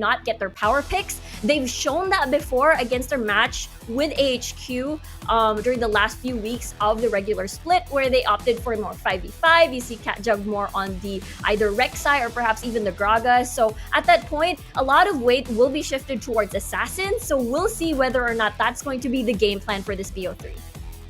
not get their power picks. They've shown that before against their match with AHQ during the last few weeks of the regular split, where they opted for more 5v5. You see CatJug more on the either Rek'Sai or perhaps even the Gragas. So at that point, a lot of weight will be shifted towards Assassin. So we'll see whether or not that's going to be the game plan for this BO3.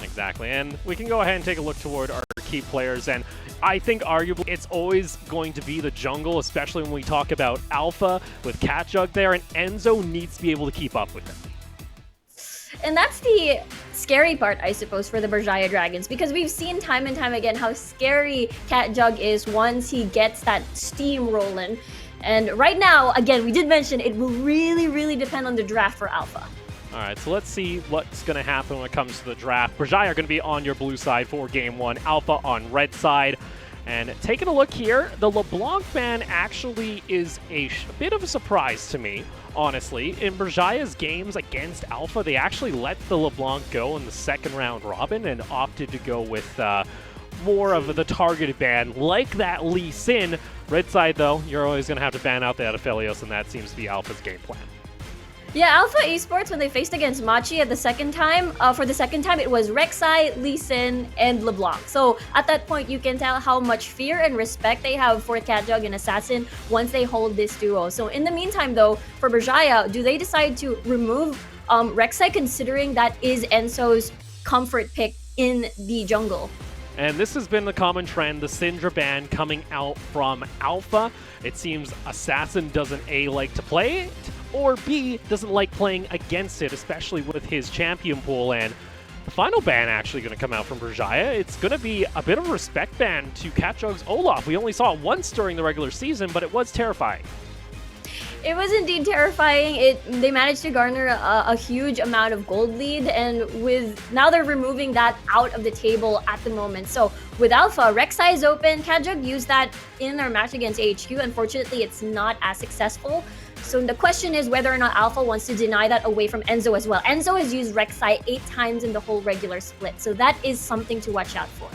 Exactly, and we can go ahead and take a look toward our key players, and I think arguably it's always going to be the jungle, especially when we talk about Alpha with CatJug there, and Enzo needs to be able to keep up with him. And that's the scary part, I suppose, for the Berjaya Dragons, because we've seen time and time again how scary CatJug is once he gets that steam rolling. And right now, again, we did mention it will really depend on the draft for Alpha. All right, so let's see what's going to happen when it comes to the draft. Berjaya are going to be on your blue side for Game 1, Alpha on red side. And taking a look here, the LeBlanc ban actually is a bit of a surprise to me, honestly. In Berjaya's games against Alpha, they actually let the LeBlanc go in the second round robin and opted to go with more of the targeted ban, like that Lee Sin. Red side, though, you're always going to have to ban out the Aphelios, and that seems to be Alpha's game plan. Yeah, Alpha Esports, when they faced against Machi at the second time, for the second time, it was Rek'Sai, Lee Sin, and LeBlanc. So at that point, you can tell how much fear and respect they have for CatJug and Assassin once they hold this duo. So in the meantime, though, for Berjaya, do they decide to remove Rek'Sai, considering that is Enzo's comfort pick in the jungle? And this has been the common trend, the Syndra ban coming out from Alpha. It seems Assassin doesn't A, like to play it, or B, doesn't like playing against it, especially with his champion pool. And the final ban actually going to come out from Berjaya. It's going to be a bit of a respect ban to CatJug's Olaf. We only saw it once during the regular season, but it was terrifying. It was indeed terrifying. They managed to garner a huge amount of gold lead, and now they're removing that out of the table at the moment. So with Alpha, Rek'Sai is open. CatJug used that in their match against AHQ. Unfortunately, it's not as successful. So the question is whether or not Alpha wants to deny that away from Enzo as well. Enzo has used Rek'Sai 8 times in the whole regular split, so that is something to watch out for.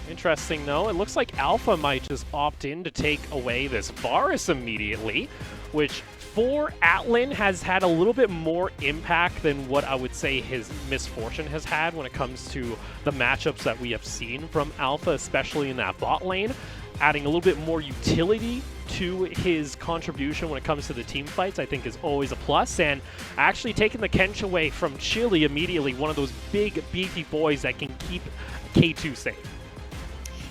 Interesting, though. It looks like Alpha might just opt in to take away this Varus immediately, which for Atlan has had a little bit more impact than what I would say his misfortune has had when it comes to the matchups that we have seen from Alpha, especially in that bot lane, adding a little bit more utility to his contribution when it comes to the team fights, I think is always a plus. And actually taking the Kench away from Chili immediately, one of those big, beefy boys that can keep K2 safe.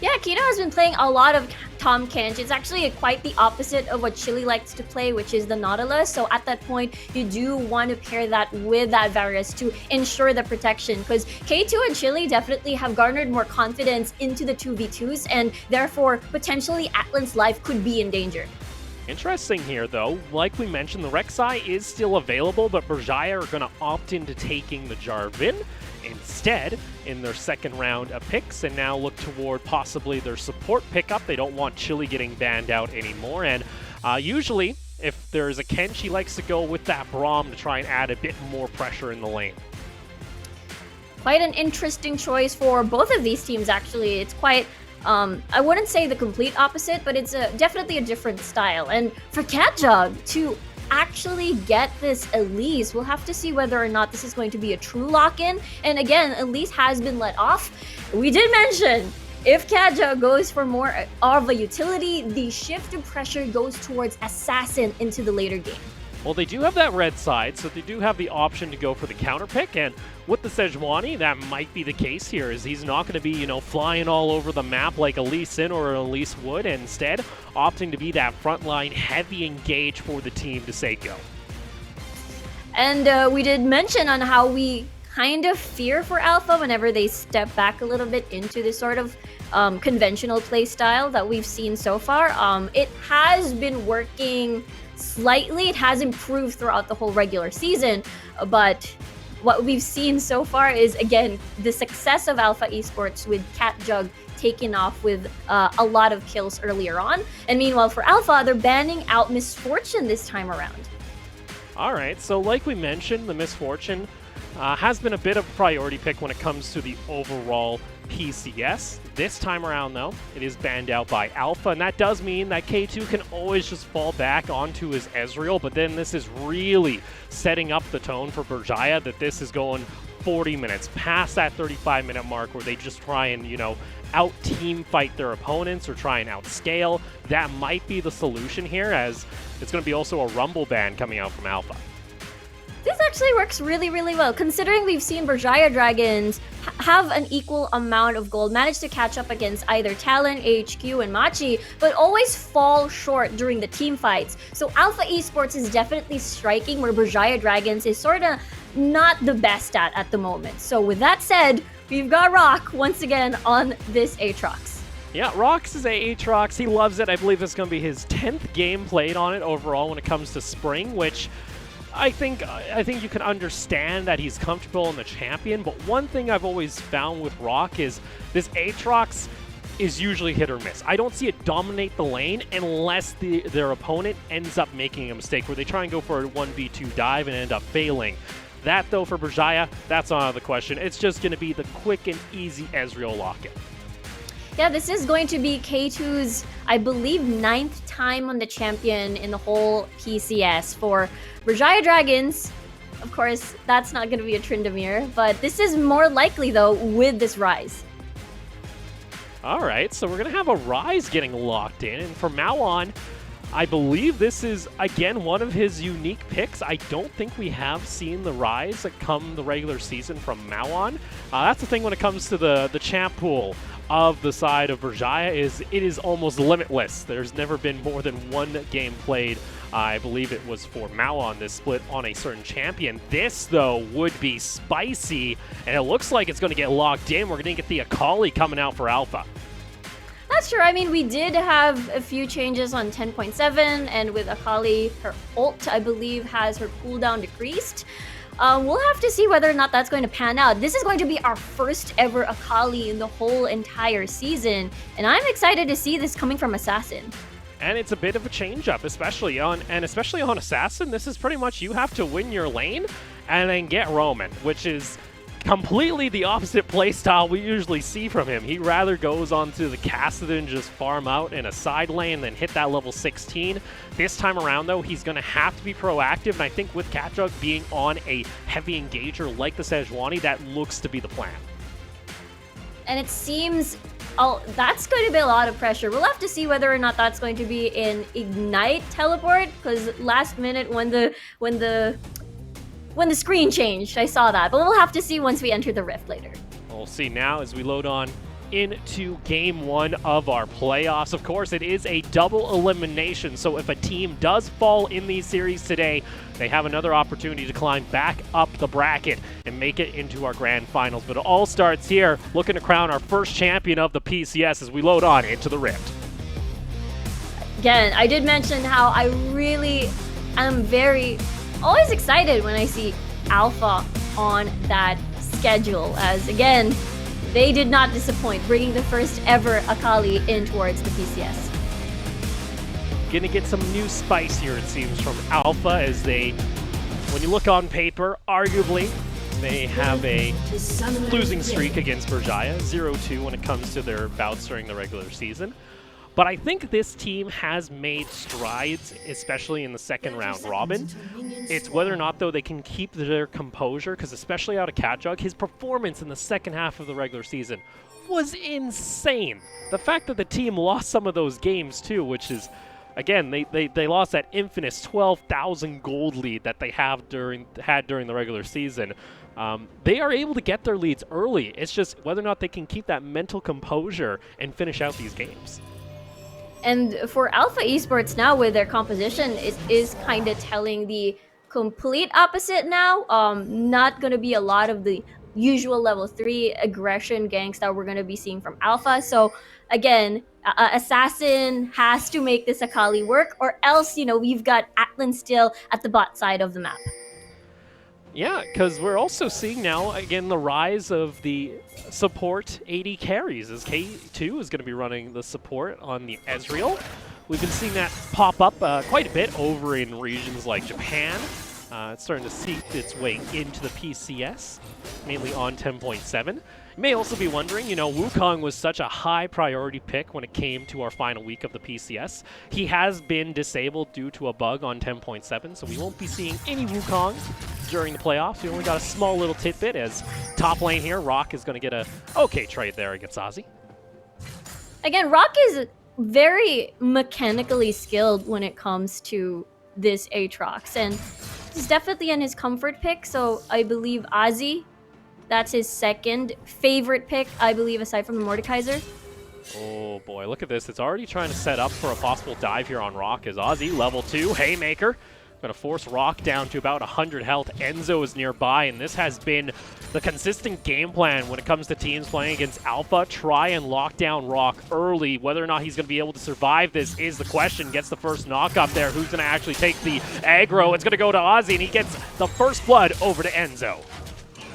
Yeah, Kino has been playing a lot of Tahm Kench. It's actually quite the opposite of what Chili likes to play, which is the Nautilus. So at that point, you do want to pair that with that Varus to ensure the protection, because K2 and Chili definitely have garnered more confidence into the 2v2s, and therefore potentially Atlan's life could be in danger. Interesting here, though. Like we mentioned, the Rek'Sai is still available, but Berjaya are going to opt into taking the Jarvan instead in their second round of picks, and now look toward possibly their support pickup. They don't want Chili getting banned out anymore, and usually if there's a Kench, he likes to go with that Braum to try and add a bit more pressure in the lane. Quite an interesting choice for both of these teams, actually. It's quite I wouldn't say the complete opposite, but it's definitely a different style. And for CatJug to actually get this Elise, we'll have to see whether or not this is going to be a true lock-in. And again, Elise has been let off. We did mention, if CatJug goes for more of a utility, the shift of pressure goes towards Assassin into the later game. Well, they do have that red side, so they do have the option to go for the counter pick, and with the Sejuani, that might be the case here, is he's not going to be, you know, flying all over the map like Elise in or Elise would, instead opting to be that frontline heavy engage for the team to say go. And we did mention on how we kind of fear for Alpha whenever they step back a little bit into this sort of conventional play style that we've seen so far. It has been working slightly. It has improved throughout the whole regular season, but what we've seen so far is, again, the success of Alpha Esports with CatJug taking off with a lot of kills earlier on. And meanwhile, for Alpha, they're banning out Misfortune this time around. All right, so like we mentioned, the Misfortune has been a bit of a priority pick when it comes to the overall PCS. This time around, though, it is banned out by Alpha, and that does mean that K2 can always just fall back onto his Ezreal, but then this is really setting up the tone for Berjaya that this is going 40 minutes, past that 35-minute mark where they just try and, you know, out-team fight their opponents or try and outscale. That might be the solution here, as it's going to be also a Rumble ban coming out from Alpha. This actually works really, really well, considering we've seen Berjaya Dragons have an equal amount of gold, manage to catch up against either Talon, AHQ, and Machi, but always fall short during the team fights. So Alpha Esports is definitely striking where Berjaya Dragons is sort of not the best at the moment. So with that said, we've got Rock once again on this Aatrox. Yeah, Rox is a Aatrox. He loves it. I believe this is going to be his 10th game played on it overall when it comes to Spring, which I think you can understand that he's comfortable in the champion, but one thing I've always found with Rock is this Aatrox is usually hit or miss. I don't see it dominate the lane unless their opponent ends up making a mistake where they try and go for a 1v2 dive and end up failing. That, though, for Berjaya, that's not the question. It's just going to be the quick and easy Ezreal lock-in. Yeah, this is going to be K2's, I believe, 9th time on the champion in the whole PCS. For Berjaya Dragons, of course, that's not going to be a Tryndamere, but this is more likely, though, with this Rise. All right, so we're going to have a Rise getting locked in, and from now on, I believe this is, again, one of his unique picks. I don't think we have seen the Rise come the regular season from now on. That's the thing when it comes to the champ pool of the side of Berjaya, is it is almost limitless. There's never been more than one game played. I believe it was for Mawon, this split on a certain champion. This, though, would be spicy, and it looks like it's going to get locked in. We're going to get the Akali coming out for Alpha. That's true. I mean, we did have a few changes on 10.7, and with Akali, her ult, I believe, has her cooldown decreased. We'll have to see whether or not that's going to pan out. This is going to be our first ever Akali in the whole entire season, and I'm excited to see this coming from Assassin. And it's a bit of a change-up, especially on Assassin. This is pretty much you have to win your lane and then get Roman, which is completely the opposite playstyle we usually see from him. He rather goes onto the Kassadin, just farm out in a side lane, then hit that level 16. This time around, though, he's going to have to be proactive, and I think with Catjug being on a heavy engager like the Sejuani, that looks to be the plan. And it seems that's going to be a lot of pressure. We'll have to see whether or not that's going to be an Ignite teleport, because last minute when the screen changed, I saw that. But we'll have to see once we enter the Rift later. We'll see now as we load on into Game 1 of our playoffs. Of course, it is a double elimination, so if a team does fall in these series today, they have another opportunity to climb back up the bracket and make it into our grand finals. But it all starts here, looking to crown our first champion of the PCS as we load on into the Rift. Again, I did mention how I really am always excited when I see Alpha on that schedule, as again, they did not disappoint, bringing the first ever Akali in towards the PCS. Gonna get some new spice here, it seems, from Alpha, as they, when you look on paper, arguably, they have a losing streak against Berjaya, 0-2 when it comes to their bouts during the regular season. But I think this team has made strides, especially in the second round robin. It's whether or not, though, they can keep their composure, because especially out of Catjug, his performance in the second half of the regular season was insane. The fact that the team lost some of those games, too, which is, again, they lost that infamous 12,000 gold lead that they had during the regular season. They are able to get their leads early. It's just whether or not they can keep that mental composure and finish out these games. And for Alpha Esports now, with their composition, it is kind of telling the complete opposite now. Not going to be a lot of the usual level 3 aggression ganks that we're going to be seeing from Alpha. So again, Assassin has to make this Akali work, or else, you know, we've got Atlan still at the bot side of the map. Yeah, because we're also seeing now, again, the rise of the support AD carries, as K2 is going to be running the support on the Ezreal. We've been seeing that pop up quite a bit over in regions like Japan. It's starting to seep its way into the PCS, mainly on 10.7. You may also be wondering, you know, Wukong was such a high priority pick when it came to our final week of the PCS. He has been disabled due to a bug on 10.7, so we won't be seeing any Wukong during the playoffs. We only got a small little tidbit as top lane here. Rock is going to get a okay trade there against Ozzy. Again, Rock is very mechanically skilled when it comes to this Aatrox, and he's definitely in his comfort pick, so I believe Ozzy, that's his second favorite pick, I believe, aside from the Mordekaiser. Oh boy, look at this. It's already trying to set up for a possible dive here on Rock as Ozzy, level 2, Haymaker. Going to force Rock down to about 100 health. Enzo is nearby, and this has been the consistent game plan when it comes to teams playing against Alpha. Try and lock down Rock early. Whether or not he's going to be able to survive this is the question. Gets the first knock up there. Who's going to actually take the aggro? It's going to go to Ozzy, and he gets the first blood over to Enzo.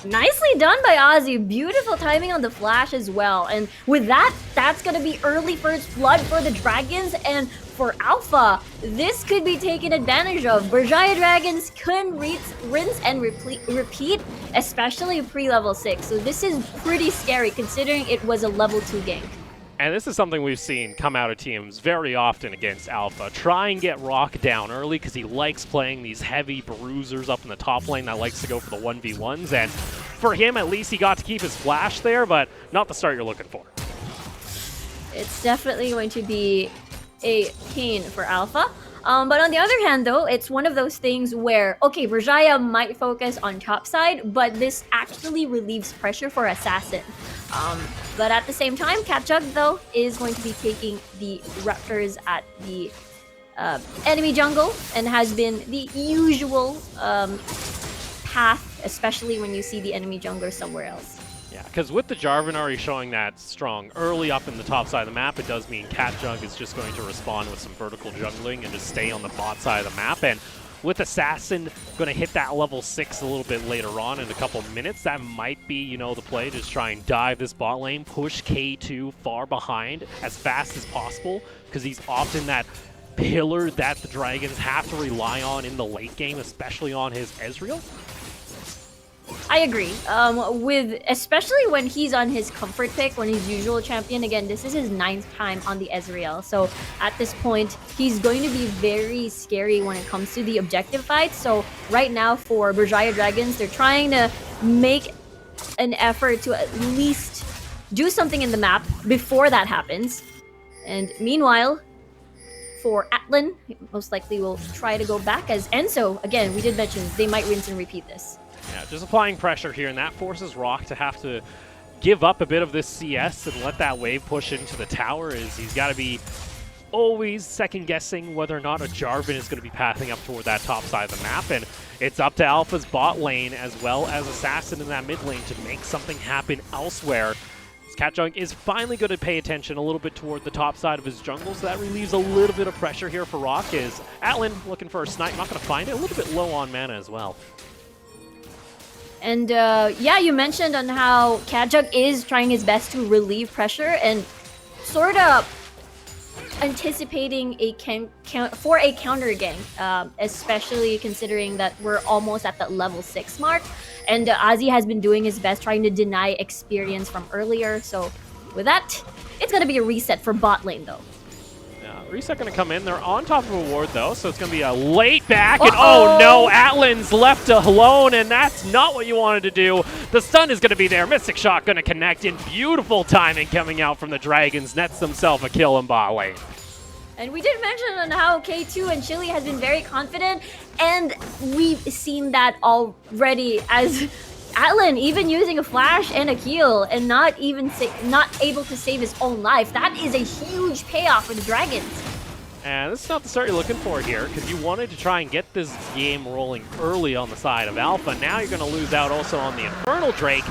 Nicely done by Ozzy. Beautiful timing on the flash as well. And with that, that's going to be early first blood for the Dragons. And for Alpha, this could be taken advantage of. Berjaya Dragons can rinse and repeat, especially pre-level 6. So this is pretty scary considering it was a level 2 gank. And this is something we've seen come out of teams very often against Alpha. Try and get Rock down early because he likes playing these heavy bruisers up in the top lane that likes to go for the 1v1s. And for him, at least he got to keep his flash there, but not the start you're looking for. It's definitely going to be a pain for Alpha. But on the other hand, though, it's one of those things where, okay, Berjaya might focus on top side, but this actually relieves pressure for Assassin. But at the same time, Catjug, though, is going to be taking the Raptors at the enemy jungle and has been the usual path, especially when you see the enemy jungler somewhere else. Yeah, because with the Jarvan already showing that strong early up in the top side of the map, it does mean Catjug is just going to respond with some vertical jungling and just stay on the bot side of the map. And with Assassin going to hit that level 6 a little bit later on in a couple minutes, that might be, you know, the play. Just try and dive this bot lane, push K2 far behind as fast as possible, because he's often that pillar that the Dragons have to rely on in the late game, especially on his Ezreal. I agree. Especially when he's on his comfort pick, when he's usual champion. Again, this is his 9th time on the Ezreal. So at this point, he's going to be very scary when it comes to the objective fight. So right now for Berjaya Dragons, they're trying to make an effort to at least do something in the map before that happens. And meanwhile, for Atlan, most likely will try to go back as Enzo. Again, we did mention they might rinse and repeat this. Yeah, just applying pressure here, and that forces Rock to have to give up a bit of this CS and let that wave push into the tower, as he's got to be always second-guessing whether or not a Jarvan is going to be pathing up toward that top side of the map, and it's up to Alpha's bot lane as well as Assassin in that mid lane to make something happen elsewhere. Catjug is finally going to pay attention a little bit toward the top side of his jungle, so that relieves a little bit of pressure here for Rock, as Atlan looking for a snipe, not going to find it, a little bit low on mana as well. And yeah, you mentioned on how Catjug is trying his best to relieve pressure and sort of anticipating for a counter gank, especially considering that we're almost at that level 6 mark. And Ozzy has been doing his best trying to deny experience from earlier. So with that, it's going to be a reset for bot lane, though. Reset going to come in. They're on top of a ward, though, so it's going to be a late back. And oh, no, Atlan's left alone, and that's not what you wanted to do. The stun is going to be there. Mystic Shot going to connect in. Beautiful timing coming out from the Dragons. Nets themselves a kill in bot lane. And we did mention on how K2 and Chili has been very confident, and we've seen that already as Atlan even using a flash and a heal and not able to save his own life. That is a huge payoff for the Dragons. And this is not the start you're looking for here, because you wanted to try and get this game rolling early on the side of Alpha. Now you're going to lose out also on the Infernal Drake.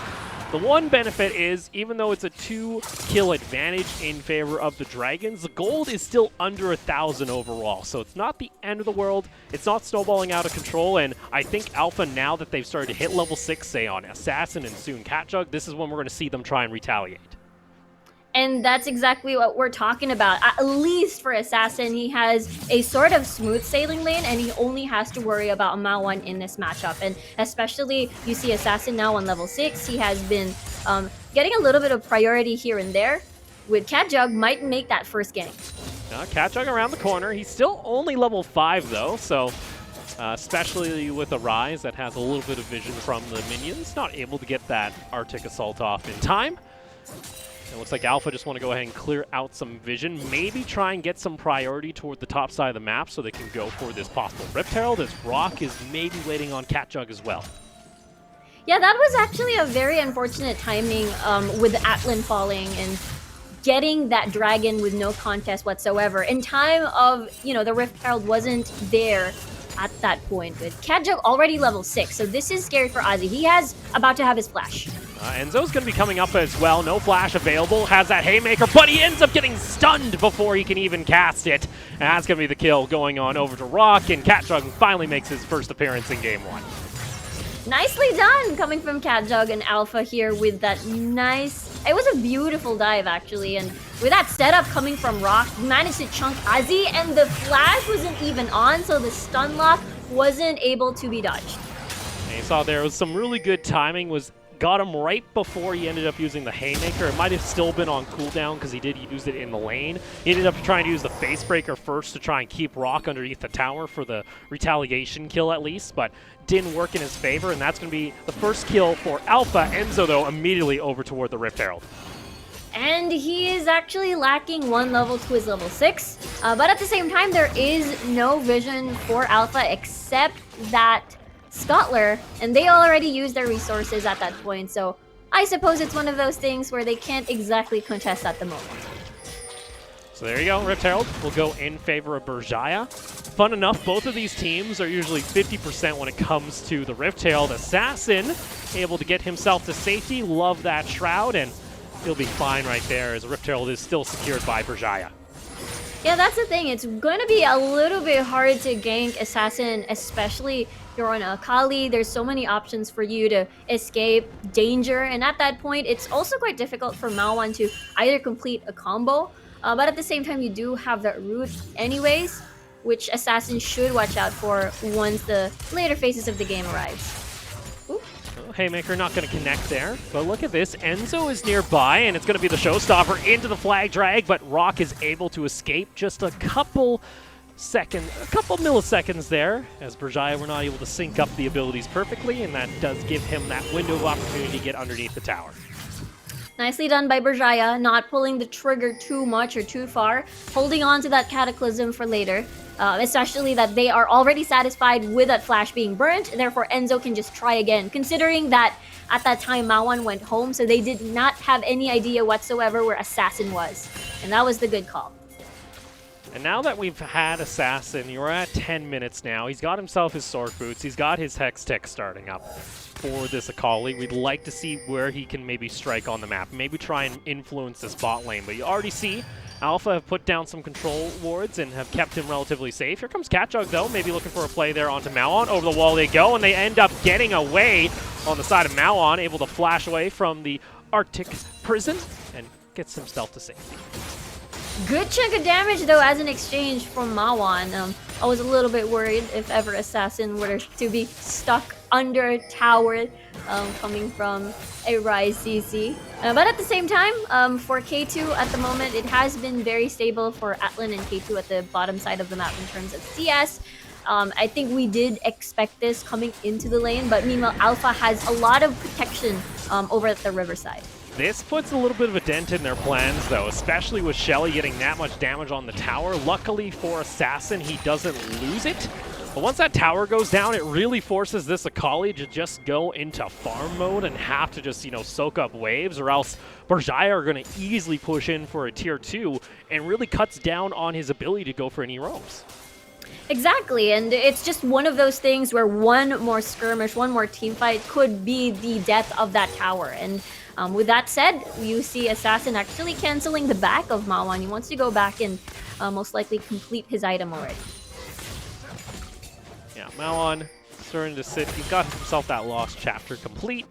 The one benefit is, even though it's a 2-kill advantage in favor of the Dragons, the gold is still under 1,000 overall. So it's not the end of the world. It's not snowballing out of control. And I think Alpha, now that they've started to hit level 6, say on Assassin and soon Catjug, this is when we're going to see them try and retaliate. And that's exactly what we're talking about. At least for Assassin, he has a sort of smooth sailing lane, and he only has to worry about Mao1 in this matchup. And especially, you see Assassin now on level 6. He has been getting a little bit of priority here and there. With Cat Jug, might make that first gank. Cat Jug around the corner. He's still only level 5, though, so especially with a Rise that has a little bit of vision from the minions, not able to get that Arctic Assault off in time. It looks like Alpha just want to go ahead and clear out some vision, maybe try and get some priority toward the top side of the map so they can go for this possible Rift Herald, as Rock is maybe waiting on Cat Jug as well. Yeah, that was actually a very unfortunate timing with Atlan falling and getting that dragon with no contest whatsoever. In time of, the Rift Herald wasn't there at that point, with Cat Jug already level 6, so this is scary for Ozzy. He has about to have his flash. Enzo's going to be coming up as well. No flash available. Has that Haymaker, but he ends up getting stunned before he can even cast it. And that's going to be the kill going on over to Rock, and Cat Jug finally makes his first appearance in Game 1. Nicely done coming from Cat Jug and Alpha here with that nice... It was a beautiful dive, actually, and with that setup coming from Rock, he managed to chunk Ozzy, and the flash wasn't even on, so the stun lock wasn't able to be dodged. And you saw there was some really good timing, got him right before he ended up using the Haymaker. It might have still been on cooldown because he did use it in the lane. He ended up trying to use the Facebreaker first to try and keep Rock underneath the tower for the retaliation kill at least, but didn't work in his favor, and that's going to be the first kill for Alpha. Enzo, though, immediately over toward the Rift Herald. And he is actually lacking 1 level to his level 6, but at the same time, there is no vision for Alpha except that Scottler, and they already used their resources at that point, so I suppose it's one of those things where they can't exactly contest at the moment. So there you go, Rift Herald will go in favor of Berjaya. Fun enough, both of these teams are usually 50% when it comes to the Rift Herald. Assassin able to get himself to safety, love that Shroud, and he'll be fine right there as Rift Herald is still secured by Berjaya. Yeah, that's the thing. It's going to be a little bit hard to gank Assassin, especially if you're on Akali. There's so many options for you to escape danger, and at that point, it's also quite difficult for Mao1 to either complete a combo, but at the same time, you do have that root anyways, which Assassin should watch out for once the later phases of the game arrives. Well, Haymaker not going to connect there, but look at this. Enzo is nearby, and it's going to be the showstopper into the flag drag, but Rock is able to escape just a couple milliseconds there, as Berjaya were not able to sync up the abilities perfectly, and that does give him that window of opportunity to get underneath the tower. Nicely done by Berjaya, not pulling the trigger too much or too far, holding on to that Cataclysm for later, especially that they are already satisfied with that flash being burnt, therefore Enzo can just try again, considering that at that time Mao1 went home, so they did not have any idea whatsoever where Assassin was, and that was the good call. And now that we've had Assassin, you're at 10 minutes now. He's got himself his Sword Boots. He's got his Hex Tech starting up for this Akali. We'd like to see where he can maybe strike on the map. Maybe try and influence this bot lane. But you already see Alpha have put down some control wards and have kept him relatively safe. Here comes Cat Jug, though. Maybe looking for a play there onto Mao1. Over the wall they go, and they end up getting away on the side of Mao1, able to flash away from the Arctic prison and gets himself to safety. Good chunk of damage, though, as an exchange from Mao1. I was a little bit worried if ever Assassin were to be stuck under a tower coming from a Rise CC. But at the same time, for K2 at the moment, it has been very stable for Atlan and K2 at the bottom side of the map in terms of CS. I think we did expect this coming into the lane, but meanwhile, Alpha has a lot of protection over at the riverside. This puts a little bit of a dent in their plans, though, especially with Shelly getting that much damage on the tower. Luckily for Assassin, he doesn't lose it. But once that tower goes down, it really forces this Akali to just go into farm mode and have to just, soak up waves, or else Berjaya are going to easily push in for a tier 2 and really cuts down on his ability to go for any roams. Exactly, and it's just one of those things where one more skirmish, one more team fight could be the death of that tower. And with that said, you see Assassin actually canceling the back of Mao1. He wants to go back and most likely complete his item already. Yeah, Mao1 starting to sit. He's got himself that lost chapter complete.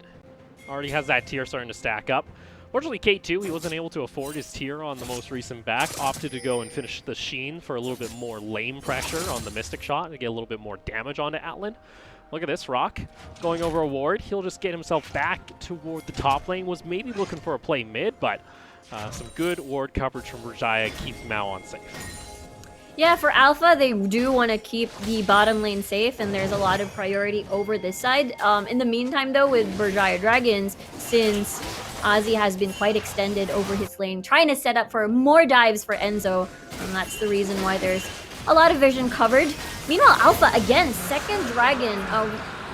Already has that tier starting to stack up. Fortunately, K2, he wasn't able to afford his tier on the most recent back, opted to go and finish the Sheen for a little bit more lane pressure on the Mystic shot to get a little bit more damage onto Atlan. Look at this, Rock going over a ward. He'll just get himself back toward the top lane. Was maybe looking for a play mid, but some good ward coverage from Berjaya keeps Mao on safe. Yeah, for Alpha, they do want to keep the bottom lane safe, and there's a lot of priority over this side. In the meantime, though, with Berjaya Dragons, since Ozzy has been quite extended over his lane, trying to set up for more dives for Enzo, and that's the reason why there's a lot of vision covered. Meanwhile, Alpha, again, second dragon,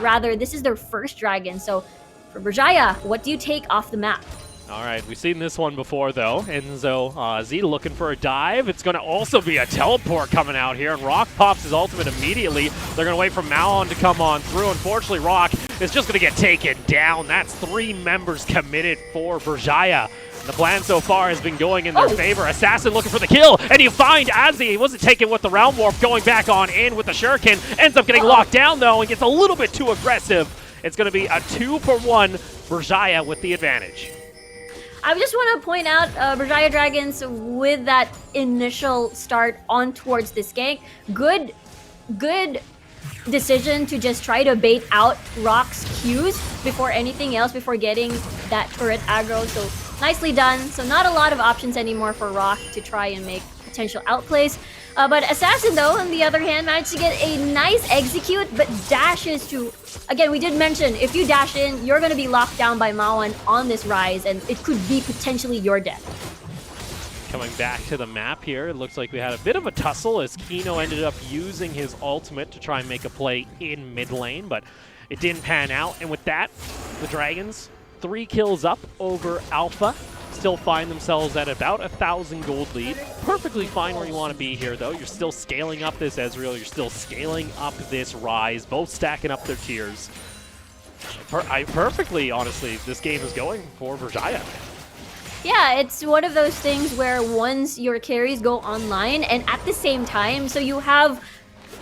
rather, this is their first dragon. So for Berjaya, what do you take off the map? All right, we've seen this one before, though. Enzo Z looking for a dive. It's going to also be a teleport coming out here, and Rock pops his ultimate immediately. They're going to wait for Malon to come on through. Unfortunately, Rock is just going to get taken down. That's 3 members committed for Berjaya. The plan so far has been going in their favor. Assassin looking for the kill, and you find Azzy. He wasn't taken with the Realm Warp, going back on in with the Shuriken. Ends up getting locked down, though, and gets a little bit too aggressive. It's going to be a 2-for-1 Berjaya with the advantage. I just want to point out Berjaya Dragons with that initial start on towards this gank. Good decision to just try to bait out Rock's Qs before anything else, before getting that turret aggro. So nicely done. So not a lot of options anymore for Rock to try and make potential outplays. But Assassin, though, on the other hand, managed to get a nice execute, but dashes to... Again, we did mention, if you dash in, you're going to be locked down by Mawan on this rise, and it could be potentially your death. Coming back to the map here, it looks like we had a bit of a tussle as Kino ended up using his ultimate to try and make a play in mid lane, but it didn't pan out. And with that, the Dragons, 3 kills up over Alpha. Still find themselves at about 1,000 gold lead. Perfectly fine where you want to be here, though. You're still scaling up this Ezreal. You're still scaling up this Rise. Both stacking up their tiers. Perfectly, honestly, this game is going for Berjaya. Yeah, it's one of those things where once your carries go online, and at the same time, so you have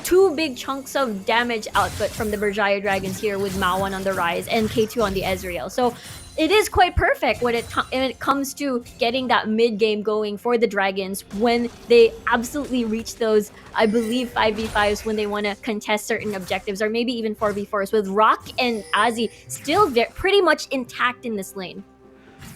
2 big chunks of damage output from the Berjaya Dragons here with Mawan on the Rise and K2 on the Ezreal. So it is quite perfect when it comes to getting that mid-game going for the Dragons when they absolutely reach those, I believe, 5v5s when they want to contest certain objectives, or maybe even 4v4s, with Rock and Azzy still pretty much intact in this lane.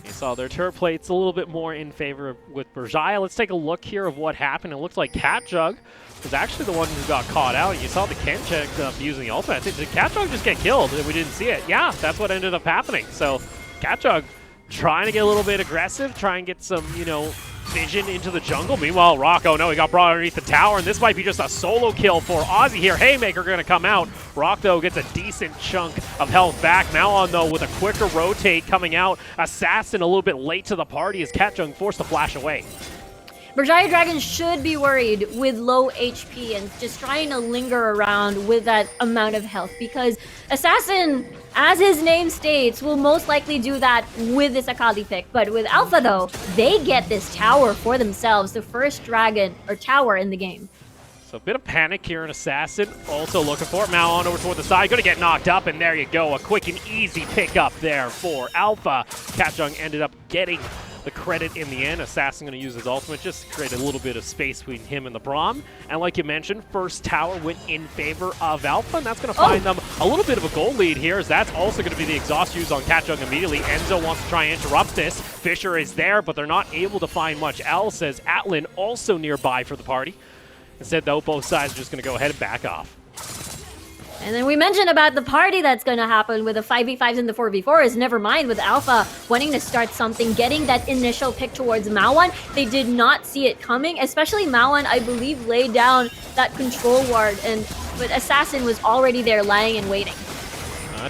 You saw their turret plates a little bit more in favor with Berjaya. Let's take a look here of what happened. It looks like Catjug was actually the one who got caught out. You saw the Kencheck using the ultimate. I think, did Catjug just get killed and we didn't see it? Yeah, that's what ended up happening. So Catjug trying to get a little bit aggressive, try and get some, you know, vision into the jungle. Meanwhile, Rock, oh no, he got brought underneath the tower, and this might be just a solo kill for Ozzy here. Haymaker going to come out. Rock, though, gets a decent chunk of health back. Malon, though, with a quicker rotate coming out. Assassin a little bit late to the party as Catjung forced to flash away. Berjaya Dragons should be worried with low HP and just trying to linger around with that amount of health, because Assassin, as his name states, will most likely do that with this Akali pick. But with Alpha, though, they get this tower for themselves, the first dragon or tower in the game. So a bit of panic here in Assassin. Also looking for it. Malon over toward the side. Going to get knocked up, and there you go. A quick and easy pick up there for Alpha. Catjung ended up getting the credit in the end. Assassin going to use his ultimate just to create a little bit of space between him and the Braum. And like you mentioned, first tower went in favor of Alpha, and that's going to find them a little bit of a goal lead here, as that's also going to be the exhaust use on Catjung immediately. Enzo wants to try and interrupt this. Fisher is there, but they're not able to find much else, as Atlan also nearby for the party. Instead, though, both sides are just going to go ahead and back off. And then we mentioned about the party that's going to happen with the 5v5s and the 4v4s. Never mind with Alpha wanting to start something, getting that initial pick towards Mawan. They did not see it coming, especially Mawan, I believe, laid down that control ward, but Assassin was already there lying and waiting.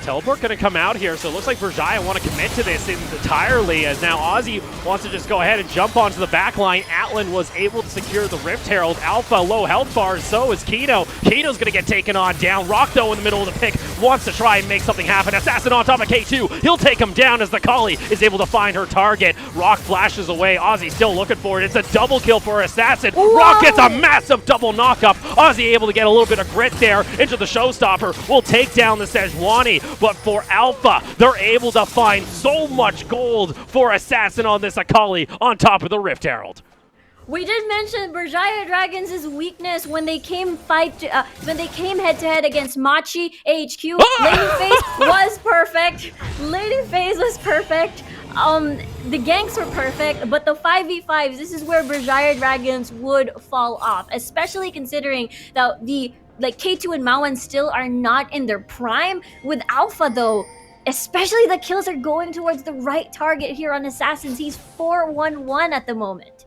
Teleport going to come out here, so it looks like Berjaya want to commit to this entirely, as now Ozzy wants to just go ahead and jump onto the back line. Atlan was able to secure the Rift Herald. Alpha, low health bars, so is Kino. Kino's going to get taken on down. Rock, though, in the middle of the pick, wants to try and make something happen. Assassin on top of K2. He'll take him down as the Kali is able to find her target. Rock flashes away. Ozzy still looking for it. It's a double kill for Assassin. Whoa! Rock gets a massive double knockup. Ozzy able to get a little bit of grit there into the showstopper. Will take down the Sejuani. but for Alpha, they're able to find so much gold for Assassin on this Akali on top of the Rift Herald. We did mention Berjaya Dragons' weakness when they came head-to-head against Machi, AHQ. Ladyface was perfect. Ladyface was perfect. The ganks were perfect, but the 5v5s, this is where Berjaya Dragons would fall off, especially considering that K2 and Mawan still are not in their prime. With Alpha though, especially the kills are going towards the right target here on Assassins. He's 4-1-1 at the moment.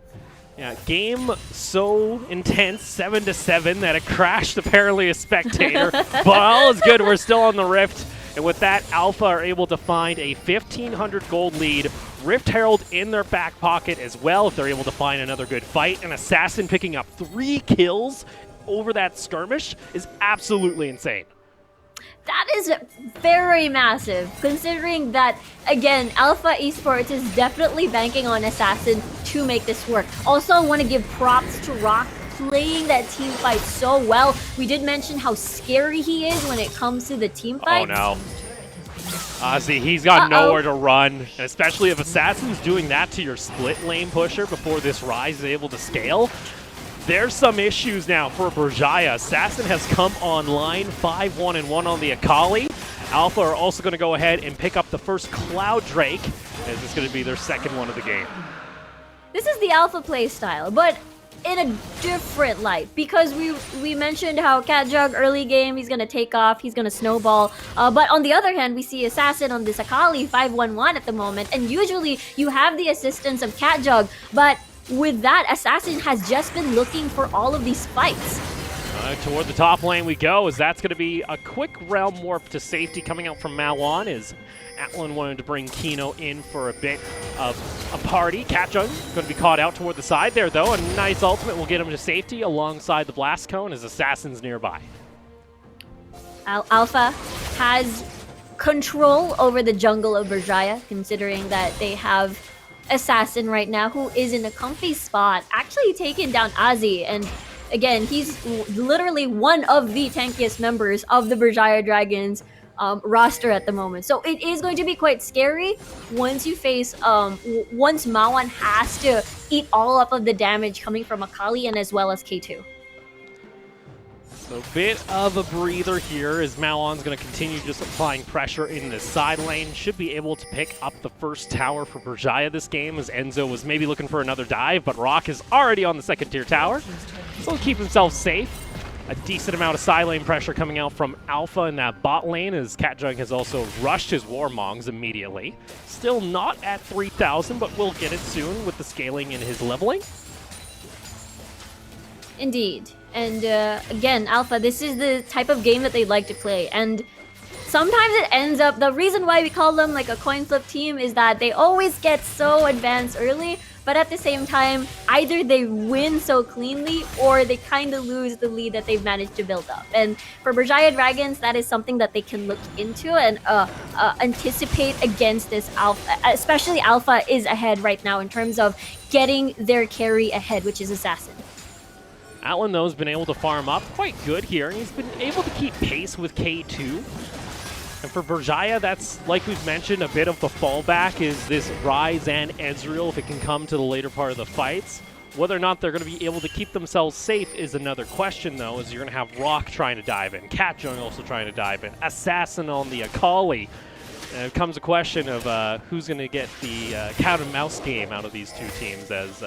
Yeah, game so intense, 7-7, that it crashed apparently a spectator. But all is good, we're still on the Rift. And with that, Alpha are able to find a 1,500 gold lead. Rift Herald in their back pocket as well if they're able to find another good fight. And Assassin picking up 3 kills over that skirmish is absolutely insane. That is very massive, considering that, again, Alpha Esports is definitely banking on Assassin to make this work. Also, I want to give props to Rock playing that team fight so well. We did mention how scary he is when it comes to the team fight. Oh no. See, he's got nowhere to run, and especially if Assassin's doing that to your split lane pusher before this Rise is able to scale. There's some issues now for Berjaya. Assassin has come online, 5-1-1 on the Akali. Alpha are also going to go ahead and pick up the first Cloud Drake, as it's going to be their second one of the game. This is the Alpha playstyle, but in a different light, because we mentioned how CatJug early game, he's going to take off, he's going to snowball. But on the other hand, we see Assassin on this Akali 5-1-1 at the moment, and usually you have the assistance of CatJug, but with that, Assassin has just been looking for all of these fights. Toward the top lane we go, as that's going to be a quick realm warp to safety coming out from Malwan, as Atlan wanted to bring Kino in for a bit of a party. CatJug going to be caught out toward the side there, though. A nice ultimate will get him to safety alongside the Blast Cone as Assassin's nearby. Alpha has control over the jungle of Berjaya, considering that they have Assassin right now, who is in a comfy spot, actually taking down Azzy. And again, he's literally one of the tankiest members of the Berjaya Dragons roster at the moment. So it is going to be quite scary once you face, once Mawan has to eat all up of the damage coming from Akali and as well as K2. So a bit of a breather here as Malwan's going to continue just applying pressure in the side lane. Should be able to pick up the first tower for Berjaya this game, as Enzo was maybe looking for another dive, but Rock is already on the second tier tower. So he'll keep himself safe. A decent amount of side lane pressure coming out from Alpha in that bot lane, as CatJug has also rushed his Warmongs immediately. Still not at 3,000, but we'll get it soon with the scaling and his leveling. Indeed. And again, Alpha, this is the type of game that they like to play. And sometimes it ends up, the reason why we call them like a coin flip team is that they always get so advanced early, but at the same time, either they win so cleanly or they kind of lose the lead that they've managed to build up. And for Berjaya Dragons, that is something that they can look into and anticipate against this Alpha. Especially Alpha is ahead right now in terms of getting their carry ahead, which is Assassin. Atlan, though, has been able to farm up quite good here, and he's been able to keep pace with K2. And for Berjaya, that's, like we've mentioned, a bit of the fallback is this Rise and Ezreal if it can come to the later part of the fights. Whether or not they're going to be able to keep themselves safe is another question, though, as you're going to have Rock trying to dive in, CatJug also trying to dive in, Assassin on the Akali. And it comes a question of who's going to get the cat and mouse game out of these two teams, as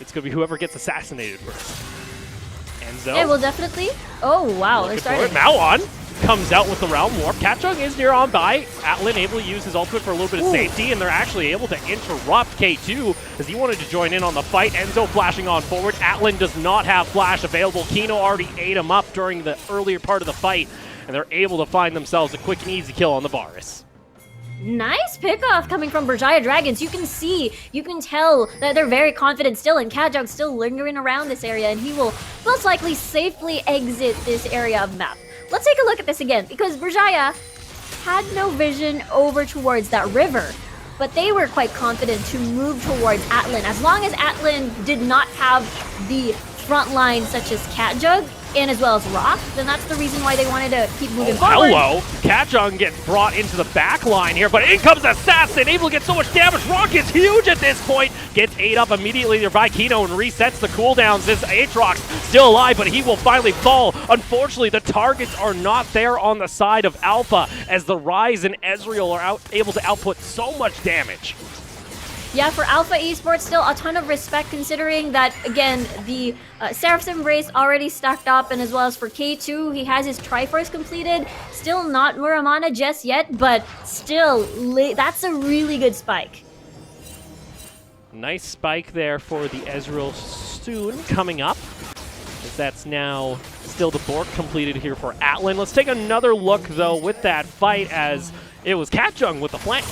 it's going to be whoever gets assassinated first. Enzo. It will definitely. Oh, wow. They're starting. Malwan comes out with the Realm Warp. CatJug is near on by. Atlan able to use his ultimate for a little bit of safety, and they're actually able to interrupt K2 as he wanted to join in on the fight. Enzo flashing on forward. Atlan does not have flash available. Kino already ate him up during the earlier part of the fight, and they're able to find themselves a quick and easy kill on the Varus. Nice pickoff coming from Berjaya Dragons. You can tell that they're very confident still, and CatJug's still lingering around this area, and he will most likely safely exit this area of map. Let's take a look at this again, because Berjaya had no vision over towards that river, but they were quite confident to move towards Atlan. As long as Atlan did not have the front line such as CatJug, and as well as Rock, then that's the reason why they wanted to keep moving forward. Hello! Katjung gets brought into the back line here, but in comes Assassin, able to get so much damage. Rock is huge at this point. Gets ate up immediately there by Kino and resets the cooldowns. This Aatrox still alive, but he will finally fall. Unfortunately, the targets are not there on the side of Alpha, as the Rise and Ezreal are able to output so much damage. Yeah, for Alpha Esports, still a ton of respect considering that, again, the Seraph's Embrace already stacked up, and as well as for K2, he has his Triforce completed. Still not Muramana just yet, but still, that's a really good spike. Nice spike there for the Ezreal soon coming up. As that's now still the Bork completed here for Atlan. Let's take another look, though, with that fight, as it was Katjung with the flank.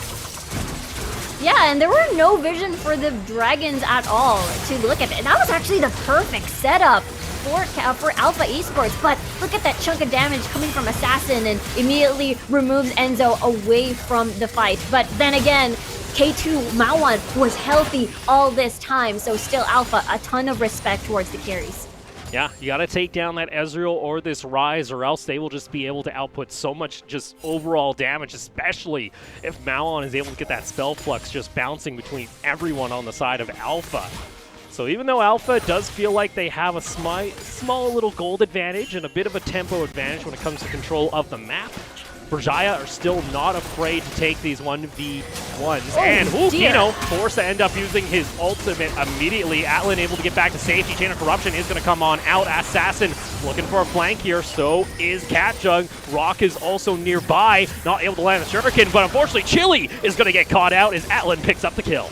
Yeah, and there were no vision for the Dragons at all to look at it. That was actually the perfect setup for Alpha Esports, but look at that chunk of damage coming from Assassin and immediately removes Enzo away from the fight. But then again, K2 Mawan was healthy all this time, so still Alpha, a ton of respect towards the carries. Yeah, you got to take down that Ezreal or this Rise, or else they will just be able to output so much just overall damage, especially if Mawan is able to get that Spell Flux just bouncing between everyone on the side of Alpha. So even though Alpha does feel like they have a small little gold advantage and a bit of a tempo advantage when it comes to control of the map, Berjaya are still not afraid to take these 1v1s. And Kino forced to end up using his ultimate immediately. Atlan able to get back to safety. Chain of Corruption is going to come on out. Assassin looking for a flank here. So is Katjung. Rock is also nearby. Not able to land the Shuriken, but unfortunately Chili is going to get caught out as Atlan picks up the kill.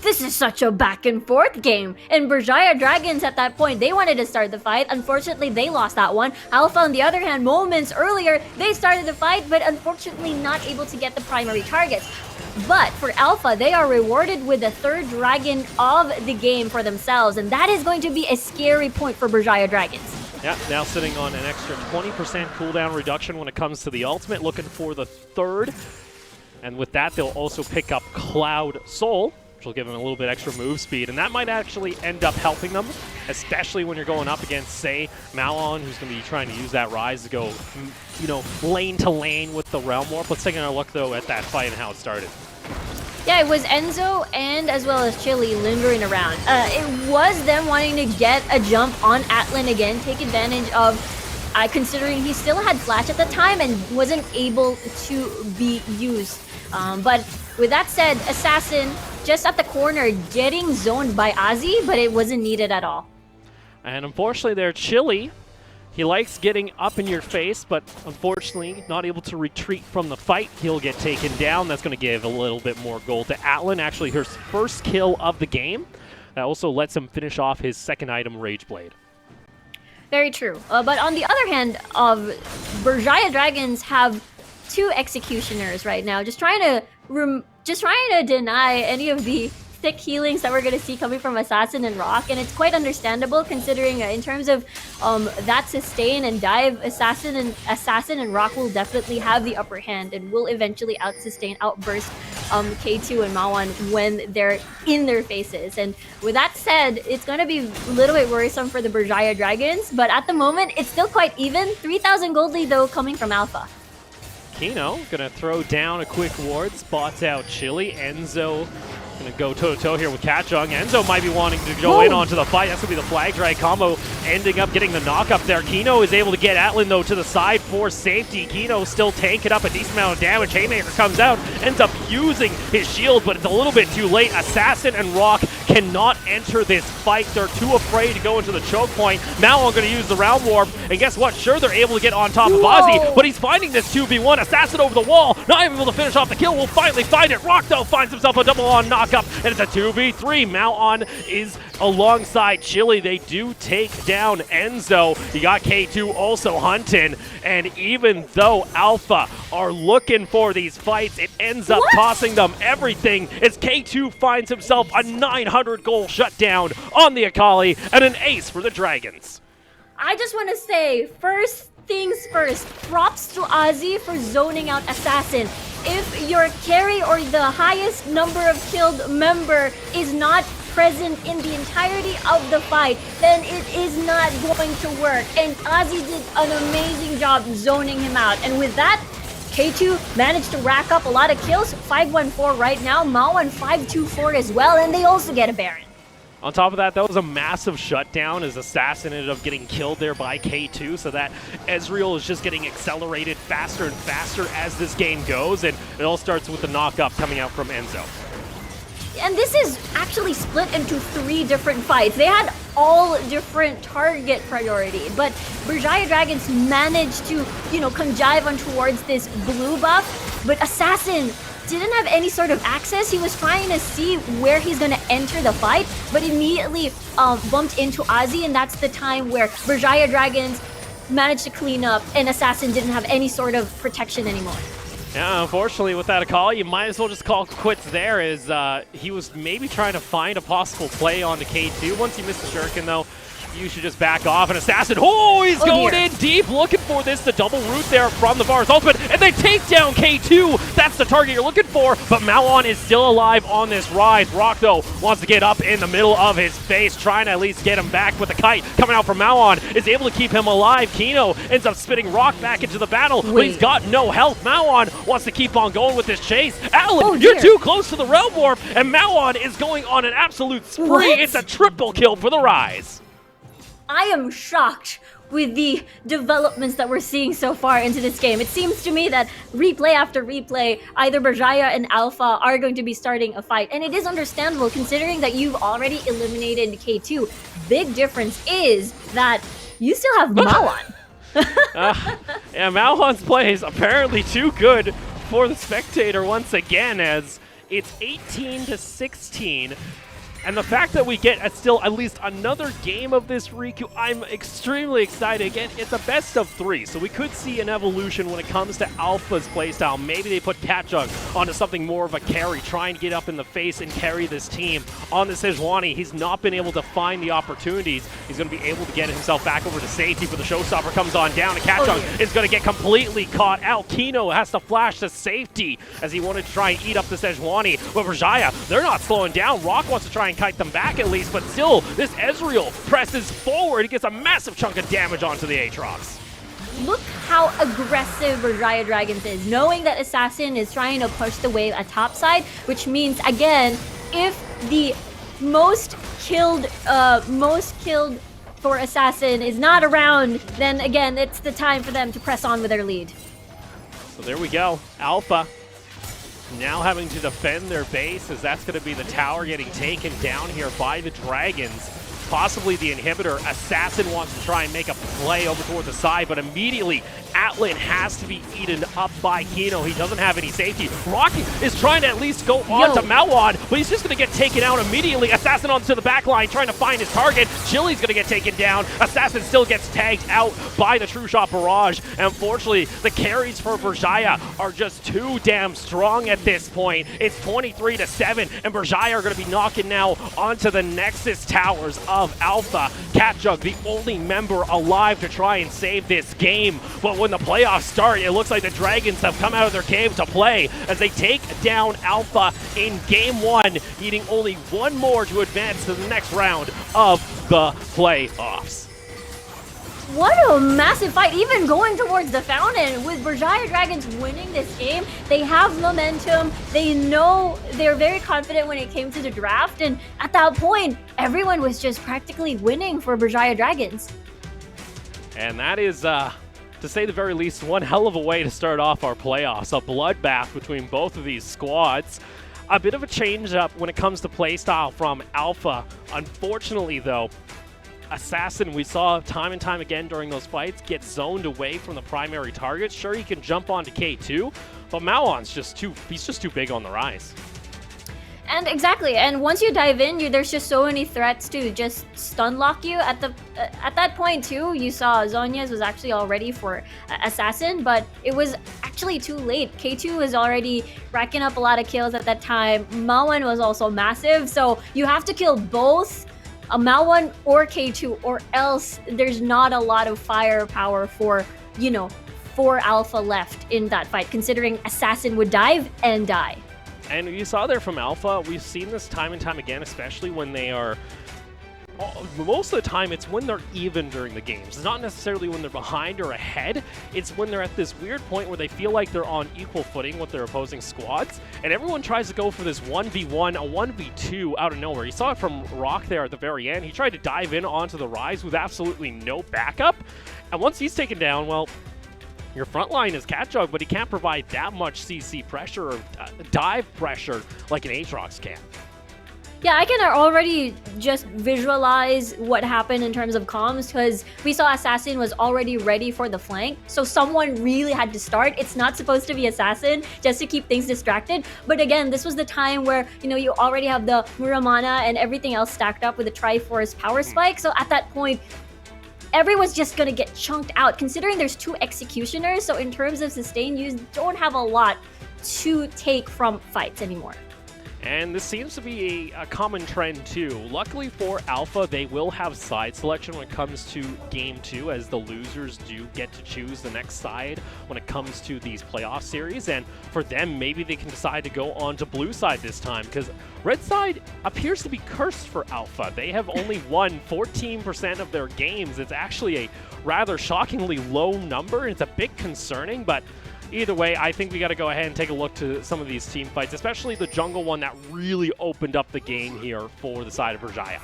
This is such a back and forth game. And Berjaya Dragons at that point, they wanted to start the fight. Unfortunately, they lost that one. Alpha, on the other hand, moments earlier, they started the fight, but unfortunately not able to get the primary targets. But for Alpha, they are rewarded with the third dragon of the game for themselves, and that is going to be a scary point for Berjaya Dragons. Yeah, now sitting on an extra 20% cooldown reduction when it comes to the ultimate, looking for the third. And with that, they'll also pick up Cloud Soul, which will give them a little bit extra move speed, and that might actually end up helping them, especially when you're going up against, say, Mawan, who's going to be trying to use that Rise to go, lane to lane with the Realm Warp. Let's take another look, though, at that fight and how it started. Yeah, it was Enzo and as well as Chili lingering around. It was them wanting to get a jump on Atlan again, take advantage of considering he still had Flash at the time and wasn't able to be used. But with that said, Assassin just at the corner getting zoned by Ozzy, but it wasn't needed at all. And unfortunately there, Chili, he likes getting up in your face, but unfortunately not able to retreat from the fight. He'll get taken down. That's going to give a little bit more gold to Atlan. Actually, his first kill of the game. That also lets him finish off his second item, Rage Blade. Very true. But on the other hand, Berjaya Dragons have two executioners right now, just trying to deny any of the thick healings that we're going to see coming from Assassin and Rock, and it's quite understandable considering in terms of that sustain and dive, Assassin and Rock will definitely have the upper hand and will eventually outburst K2 and Mawan when they're in their faces. And with that said, it's going to be a little bit worrisome for the Berjaya Dragons, but at the moment it's still quite even. 3,000 gold lead though coming from Alpha. Kino gonna throw down a quick ward, spots out Chili. Enzo gonna go toe-to-toe here with Katjung. Enzo might be wanting to go in onto the fight. That's gonna be the flag drag combo, ending up getting the knock up there. Kino is able to get Atlan though to the side for safety. Kino still tanking up a decent amount of damage. Haymaker comes out, ends up using his shield, but it's a little bit too late. Assassin and Rock cannot enter this fight. They're too afraid to go into the choke point. Now I'm gonna use the Round Warp, and guess what? Sure, they're able to get on top of Ozzy, but he's finding this 2v1. Assassin over the wall, not able to finish off the kill. We'll finally find it. Rock though finds himself a double on knockup, and it's a 2v3. Mawan is alongside Chili. They do take down Enzo. You got K2 also hunting, and even though Alpha are looking for these fights, it ends up costing them everything as K2 finds himself a 900 goal shutdown on the Akali and an ace for the Dragons. I just want to say, first things first, props to Ozzy for zoning out Assassin. If your carry or the highest number of killed member is not present in the entirety of the fight, then it is not going to work. And Ozzy did an amazing job zoning him out. And with that, K2 managed to rack up a lot of kills. 514 right now, Mawan 524 as well, and they also get a Baron. On top of that was a massive shutdown as Assassin ended up getting killed there by K2, so that Ezreal is just getting accelerated faster and faster as this game goes, and it all starts with the knock-up coming out from Enzo. And this is actually split into 3 different fights. They had all different target priority, but Berjaya Dragons managed to, conjive on towards this blue buff, but Assassin didn't have any sort of access. He was trying to see where he's going to enter the fight, but immediately bumped into Ozzy, and that's the time where Berjaya Dragons managed to clean up, and Assassin didn't have any sort of protection anymore. Yeah, unfortunately, without a call, you might as well just call quits there, as he was maybe trying to find a possible play on the K2. Once he missed the shuriken, though, you should just back off. And Assassin, he's going in deep, looking for this, the double root there from the Varus ultimate, and they take down K2. That's the target you're looking for, but Mawan is still alive on this rise. Rock, though, wants to get up in the middle of his face, trying to at least get him back with the kite. Coming out from Mawan is able to keep him alive. Kino ends up spitting Rock back into the battle, but he's got no health. Mawan wants to keep on going with this chase. Alan, you're too close to the Realm Warp, and Mawan is going on an absolute spree. What? It's a triple kill for the Rise. I am shocked with the developments that we're seeing so far into this game. It seems to me that replay after replay, either Berjaya and Alpha are going to be starting a fight. And it is understandable considering that you've already eliminated K2. Big difference is that you still have Mawan. Yeah, Mawan's play is apparently too good for the spectator once again, as it's 18-16. And the fact that we get still at least another game of this Riku, I'm extremely excited. Again, it's a best of 3, so we could see an evolution when it comes to Alpha's playstyle. Maybe they put Catjug onto something more of a carry, trying to get up in the face and carry this team. On the Sejuani, he's not been able to find the opportunities. He's going to be able to get himself back over to safety, but the showstopper comes on down, and Catjug is going to get completely caught out. Kino has to flash to safety as he wanted to try and eat up the Sejuani. But Berjaya, they're not slowing down. Rock wants to try and kite them back at least, but still, this Ezreal presses forward. He gets a massive chunk of damage onto the Aatrox. Look how aggressive Berjaya Dragons is, knowing that Assassin is trying to push the wave at topside, which means, again, if the most killed for Assassin is not around, then again, it's the time for them to press on with their lead. So there we go. Alpha now having to defend their base, as that's going to be the tower getting taken down here by the Dragons. Possibly the inhibitor. Assassin wants to try and make a play over toward the side, but immediately Atlan has to be eaten up by Kino. He doesn't have any safety. Rocky is trying to at least go on to Mawan, but he's just going to get taken out immediately. Assassin onto the back line, trying to find his target. Chili's going to get taken down. Assassin still gets tagged out by the True Shot Barrage. And unfortunately, the carries for Berjaya are just too damn strong at this point. It's 23-7, and Berjaya are going to be knocking now onto the Nexus towers of Alpha. Catjug, the only member alive to try and save this game. But when the playoffs start, it looks like the Dragons have come out of their cave to play as they take down Alpha in Game 1, needing only one more to advance to the next round of the playoffs. What a massive fight, even going towards the fountain. With Berjaya Dragons winning this game, they have momentum. They know they're very confident when it came to the draft, and at that point, everyone was just practically winning for Berjaya Dragons. And that is, to say the very least, one hell of a way to start off our playoffs. A bloodbath between both of these squads. A bit of a change-up when it comes to playstyle from Alpha. Unfortunately, though, Assassin, we saw time and time again during those fights, get zoned away from the primary target. Sure, he can jump onto K2, but Mawan's just too big on the rise. And exactly, and once you dive in, there's just so many threats to just stun lock you. At that point too, you saw Zhonya's was actually all ready for Assassin, but it was actually too late. K2 was already racking up a lot of kills at that time. Mawan was also massive, so you have to kill both Mawan or K2, or else there's not a lot of firepower for Alpha left in that fight, considering Assassin would dive and die. And you saw there from Alpha, we've seen this time and time again, especially when they are, most of the time it's when they're even during the games. It's not necessarily when they're behind or ahead, it's when they're at this weird point where they feel like they're on equal footing with their opposing squads, and everyone tries to go for this 1v1, a 1v2 out of nowhere. You saw it from Rock there at the very end. He tried to dive in onto the Rise with absolutely no backup, and once he's taken down, well, your front line is CatJug, but he can't provide that much CC pressure or dive pressure like an Aatrox can. Yeah, I can already just visualize what happened in terms of comms, because we saw Assassin was already ready for the flank, so someone really had to start. It's not supposed to be Assassin, just to keep things distracted. But again, this was the time where, you know, you already have the Muramana and everything else stacked up with the Triforce power spike, so at that point, everyone's just gonna get chunked out, considering there's 2 executioners, so in terms of sustain, you don't have a lot to take from fights anymore. And this seems to be a common trend too. Luckily for Alpha, they will have side selection when it comes to Game 2, as the losers do get to choose the next side when it comes to these playoff series. And for them, maybe they can decide to go on to blue side this time, because red side appears to be cursed for Alpha. They have only won 14% of their games. It's actually a rather shockingly low number. It's a bit concerning, but either way, I think we got to go ahead and take a look to some of these team fights, especially the jungle one that really opened up the game here for the side of Berjaya.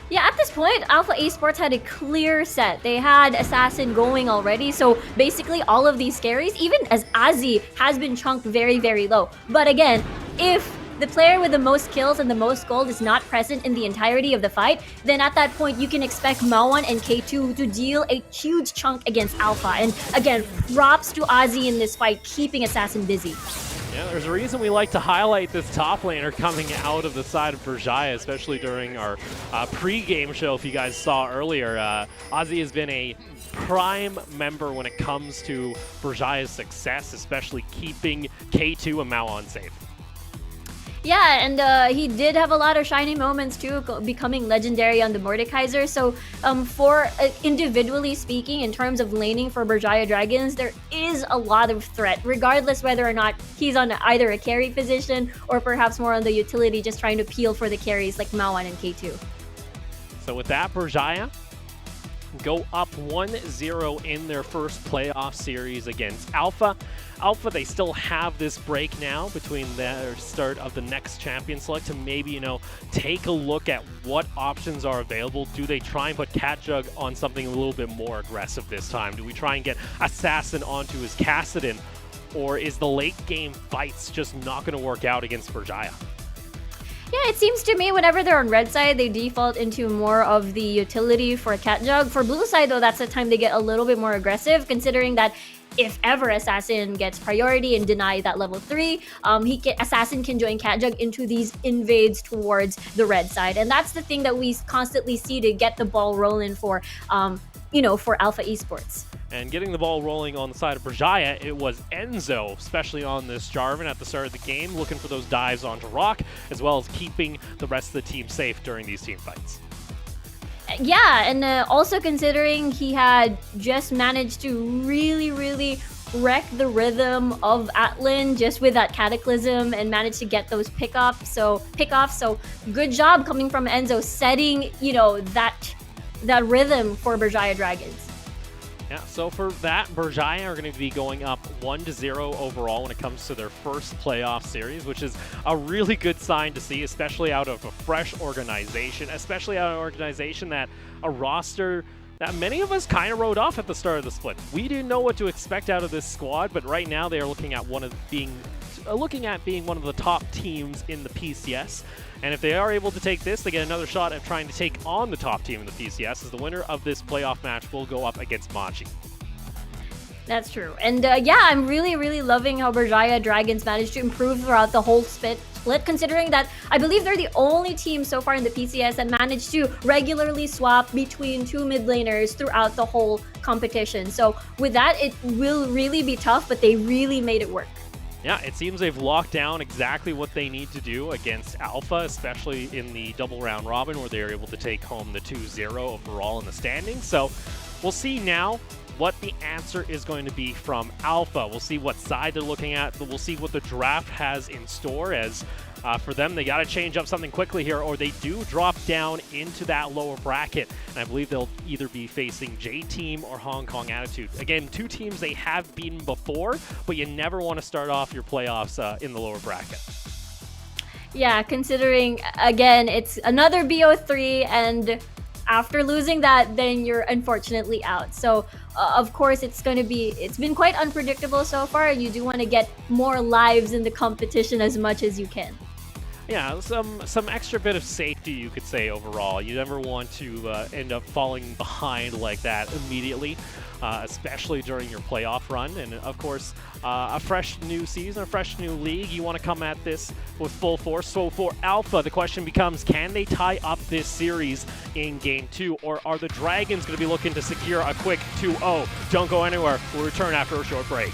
Yeah, at this point, Alpha Esports had a clear set. They had Assassin going already, so basically all of these carries, even as Azzy has been chunked very, very low. But again, if the player with the most kills and the most gold is not present in the entirety of the fight, then at that point you can expect Mawan and K2 to deal a huge chunk against Alpha. And again, props to Azzy in this fight, keeping Assassin busy. Yeah, there's a reason we like to highlight this top laner coming out of the side of Berjaya, especially during our pre-game show, if you guys saw earlier. Azzy has been a prime member when it comes to Berjaya's success, especially keeping K2 and Mawan safe. Yeah, and he did have a lot of shiny moments too, becoming legendary on the Mordekaiser. So for individually speaking, in terms of laning for Berjaya Dragons, there is a lot of threat, regardless whether or not he's on either a carry position or perhaps more on the utility, just trying to peel for the carries like Mawan and K2. So with that, Berjaya go up 1-0 in their first playoff series against Alpha. Alpha, they still have this break now between their start of the next champion select to maybe, you know, take a look at what options are available. Do they try and put CatJug on something a little bit more aggressive this time? Do we try and get Assassin onto his Kassadin? Or is the late game fights just not going to work out against Berjaya? Yeah, it seems to me whenever they're on red side, they default into more of the utility for CatJug. For blue side, though, that's the time they get a little bit more aggressive, considering that if ever Assassin gets priority and deny that level 3, Assassin can join CatJug into these invades towards the red side. And that's the thing that we constantly see to get the ball rolling for, for Alpha Esports. And getting the ball rolling on the side of Berjaya, it was Enzo, especially on this Jarvan at the start of the game, looking for those dives onto Rock, as well as keeping the rest of the team safe during these team fights. Yeah, and also considering he had just managed to really wreck the rhythm of Atlan just with that Cataclysm and managed to get those pickoffs. So good job coming from Enzo, setting, that rhythm for Berjaya Dragons. Yeah, so for that, Berjaya are going to be going up 1-0 overall when it comes to their first playoff series, which is a really good sign to see, especially out of a fresh organization, especially out of an organization that a roster that many of us kind of wrote off at the start of the split. We didn't know what to expect out of this squad, but right now they are looking at being one of the top teams in the PCS. And if they are able to take this, they get another shot at trying to take on the top team in the PCS, as the winner of this playoff match will go up against Machi. That's true. And yeah, I'm really loving how Berjaya Dragons managed to improve throughout the whole split, considering that I believe they're the only team so far in the PCS that managed to regularly swap between 2 mid laners throughout the whole competition. So with that, it will really be tough, but they really made it work. Yeah, it seems they've locked down exactly what they need to do against Alpha, especially in the double round robin where they are able to take home the 2-0 overall in the standings. So we'll see now what the answer is going to be from Alpha. We'll see what side they're looking at, but we'll see what the draft has in store, as for them, they got to change up something quickly here, or they do drop down into that lower bracket. And I believe they'll either be facing J-Team or Hong Kong Attitude. Again, two teams they have beaten before, but you never want to start off your playoffs in the lower bracket. Yeah, considering, again, it's another BO3, and after losing that, then you're unfortunately out. So, of course, it's been quite unpredictable so far, and you do want to get more lives in the competition as much as you can. Yeah, some extra bit of safety, you could say, overall. You never want to end up falling behind like that immediately, especially during your playoff run. And, of course, a fresh new season, a fresh new league. You want to come at this with full force. So for Alpha, the question becomes, can they tie up this series in Game 2? Or are the Dragons going to be looking to secure a quick 2-0? Don't go anywhere. We'll return after a short break.